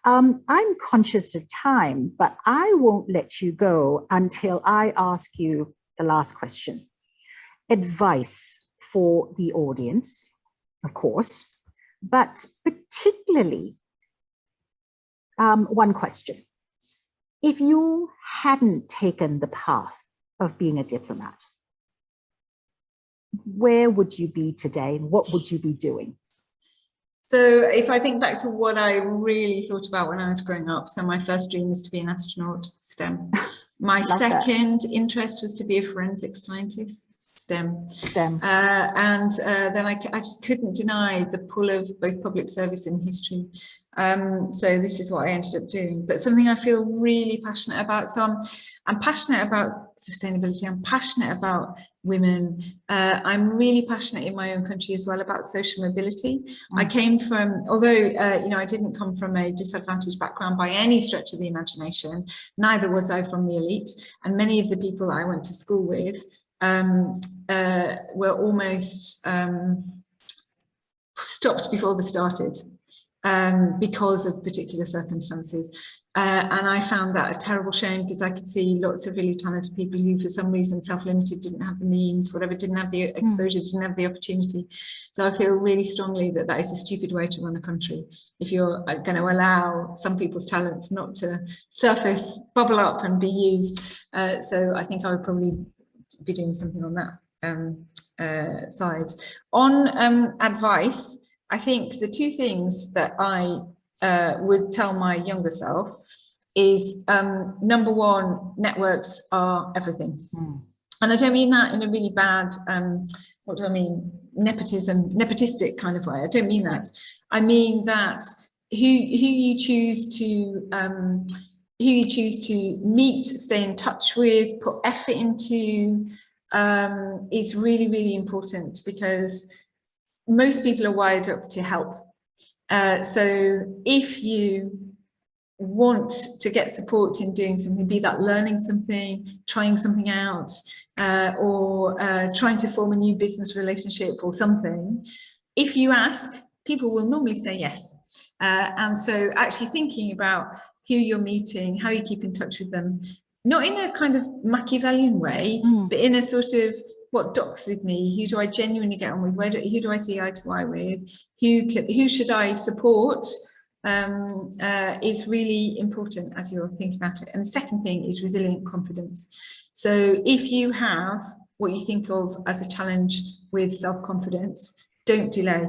I'm conscious of time, but I won't let you go until I ask you the last question. Advice for the audience, of course, but particularly one question. If you hadn't taken the path of being a diplomat, where would you be today? What would you be doing? So if I think back to what I really thought about when I was growing up, so my first dream was to be an astronaut, STEM. My second interest was to be a forensic scientist. STEM. STEM. And then I just couldn't deny the pull of both public service and history. So this is what I ended up doing, but something I feel really passionate about. So I'm passionate about sustainability. I'm passionate about women. I'm really passionate in my own country as well about social mobility. I came from, although, you know, I didn't come from a disadvantaged background by any stretch of the imagination, neither was I from the elite. And many of the people I went to school with were almost stopped before they started. Because of particular circumstances. And I found that a terrible shame, because I could see lots of really talented people who for some reason self-limited, didn't have the means, whatever, didn't have the exposure, didn't have the opportunity. So I feel really strongly that that is a stupid way to run a country. If you're going to allow some people's talents not to surface, bubble up and be used. So I think I would probably be doing something on that side. On advice, I think the two things that I would tell my younger self is, number one, networks are everything. And I don't mean that in a really bad, what do I mean, nepotistic kind of way. I don't mean that. I mean that who you choose to meet, stay in touch with, put effort into, is really, really important, because most people are wired up to help. So if you want to get support in doing something, be that learning something, trying something out, or trying to form a new business relationship or something, if you ask, people will normally say yes. And so actually thinking about who you're meeting, how you keep in touch with them, not in a kind of Machiavellian way, but in a sort of, what docks with me, who do I genuinely get on with, who do I see eye to eye with, who should I support, is really important as you're thinking about it. And the second thing is resilient confidence. So if you have what you think of as a challenge with self-confidence, don't delay.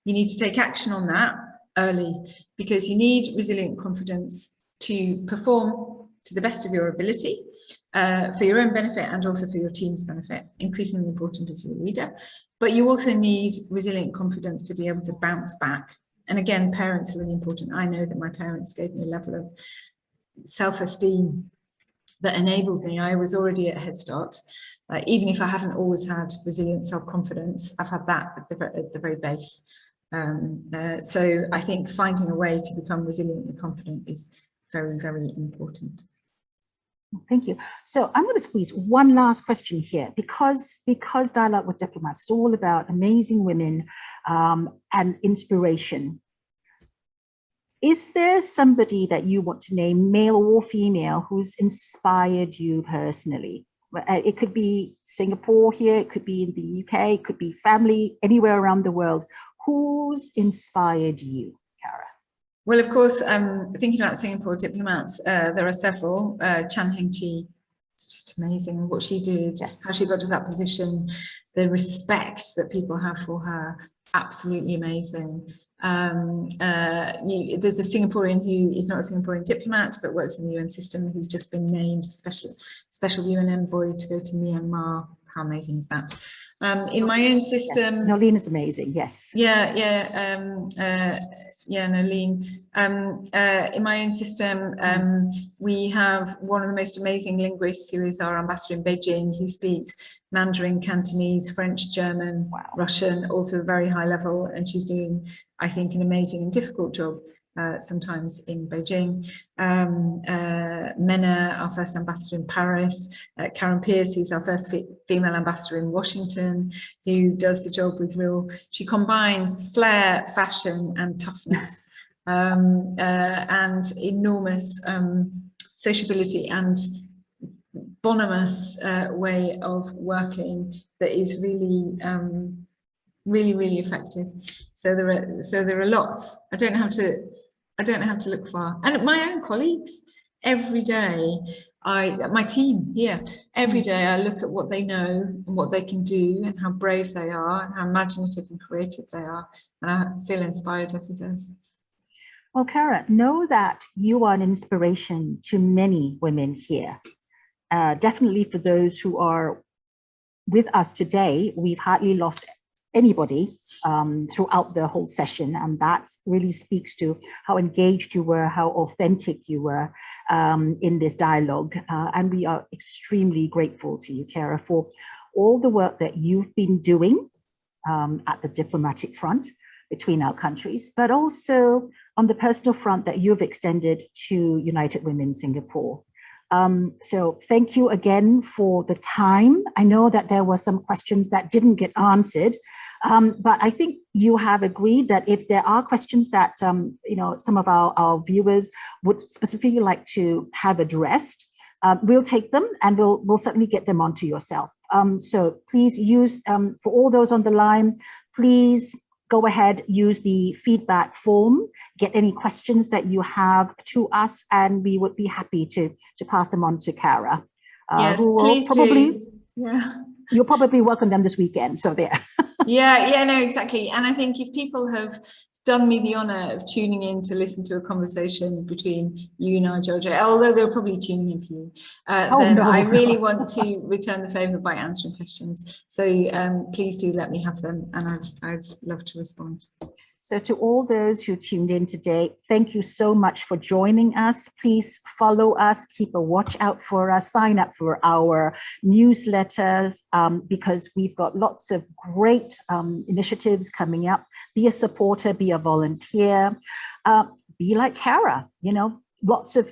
You need to take action on that early, because you need resilient confidence to perform to the best of your ability, for your own benefit and also for your team's benefit, increasingly important as you're a leader. But you also need resilient confidence to be able to bounce back. And again, parents are really important. I know that my parents gave me a level of self-esteem that enabled me. I was already at a head start. Even if I haven't always had resilient self-confidence, I've had that at the very base. So I think finding a way to become resiliently confident is very, very important. Thank you. So I'm going to squeeze one last question here, because Dialogue with Diplomats is all about amazing women and inspiration. Is there somebody that you want to name, male or female, who's inspired you personally? It could be Singapore here, it could be in the UK, it could be family, anywhere around the world. Who's inspired you, Cara? Well, of course, thinking about Singapore diplomats, there are several. Chan Heng-chi, it's just amazing what she did, how she got to that position, the respect that people have for her, absolutely amazing. There's a Singaporean who is not a Singaporean diplomat but works in the UN system, who's just been named special UN envoy to go to Myanmar. How amazing is that? In my own system, yes. Nolene is amazing. Yes. Nolene. In my own system, we have one of the most amazing linguists, who is our ambassador in Beijing, who speaks Mandarin, Cantonese, French, German, Russian, all to a very high level, and she's doing, I think, an amazing and difficult job sometimes in Beijing. Mena, our first ambassador in Paris, Karen Pierce, who's our first female ambassador in Washington, who does the job with she combines flair, fashion and toughness, and enormous sociability and bonhomous way of working that is really really effective. So there are lots. I don't have to look far. And my own colleagues, every day, my team here, every day I look at what they know and what they can do and how brave they are and how imaginative and creative they are, and I feel inspired every day. Well, Cara, know that you are an inspiration to many women here. Definitely for those who are with us today, we've hardly lost anybody throughout the whole session, and that really speaks to how engaged you were, how authentic you were in this dialogue. And we are extremely grateful to you, Cara, for all the work that you've been doing at the diplomatic front between our countries, but also on the personal front that you've extended to United Women Singapore. So thank you again for the time. I know that there were some questions that didn't get answered, but I think you have agreed that if there are questions that some of our viewers would specifically like to have addressed, we'll take them and we'll certainly get them onto yourself. So please use, for all those on the line, please go ahead, use the feedback form, get any questions that you have to us, and we would be happy to pass them on to Cara. Yes, who will please probably, do. Yeah. You'll probably welcome them this weekend, so there. Yeah, no, exactly. And I think if people have done me the honor of tuning in to listen to a conversation between you and I, Georgette, although they're probably tuning in for you, then I really want to return the favour by answering questions. So please do let me have them, and I'd love to respond. So to all those who tuned in today, thank you so much for joining us. Please follow us, keep a watch out for us, sign up for our newsletters, because we've got lots of great initiatives coming up. Be a supporter, be a volunteer, be like Cara, lots of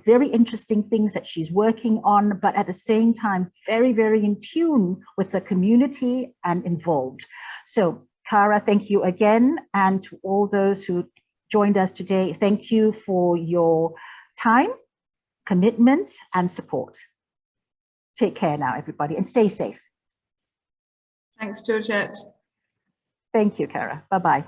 very interesting things that she's working on, but at the same time, very, very in tune with the community and involved. So Cara, thank you again. And to all those who joined us today, thank you for your time, commitment, and support. Take care now, everybody, and stay safe. Thanks, Georgette. Thank you, Cara. Bye-bye.